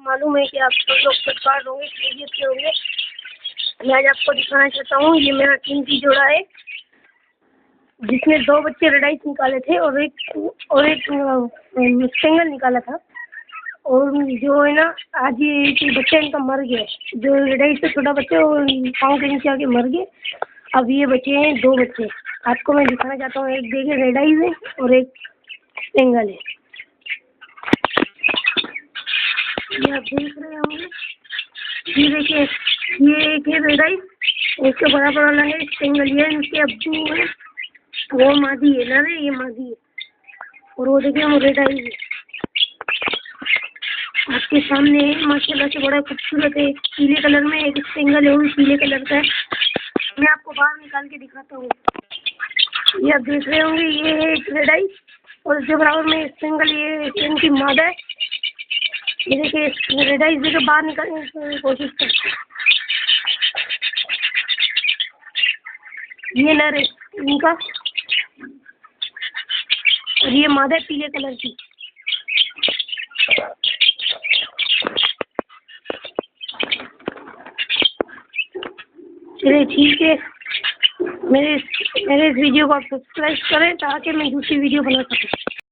मालूम है कि आप सब लोग फ्लिपकार्ट होंगे, खरीदिए से होंगे। मैं आज आपको दिखाना चाहता हूँ, ये मेरा कीमती जोड़ा है जिसमें 2 बच्चे रेडाइस निकाले थे और एक सिंगल निकाला था। और जो है ना, आज ये बच्चा इनका मर गया। जो रेडाइस से छोटा बच्चा वो पाँव के नीचे आके मर गए। अब ये बचे हैं 2 बच्चे। आपको मैं दिखाना चाहता हूँ, एक देखिए रेडाइस है और एक सिंगल है। ये आप देख रहे होंगे, ये देखिए, ये एक है रेडाइस, उसके बराबर वाला है सिंगल। ये इनके अब्बू है, वो मादी है ना, ये मादी है। और वो देखिए वो रेडाइस है आपके सामने है। माशाल्लाह से बड़ा खूबसूरत है, पीले कलर में। एक सिंगल है, वो पीले कलर का है। मैं आपको बाहर निकाल के दिखाता हूँ। ये आप देख रहे होंगे, ये है एक रेडाइस और उसके बराबर में सिंगल, ये इनकी मादा है। ये देखिए रेडाइस देखिए बाहर निकालने की कोशिश करते हैं। ये नर है इनका और ये मादा है पीले कलर की। चलिए ठीक है, मेरे इस वीडियो को आप सब्सक्राइब करें ताकि मैं दूसरी वीडियो बना सकूँ।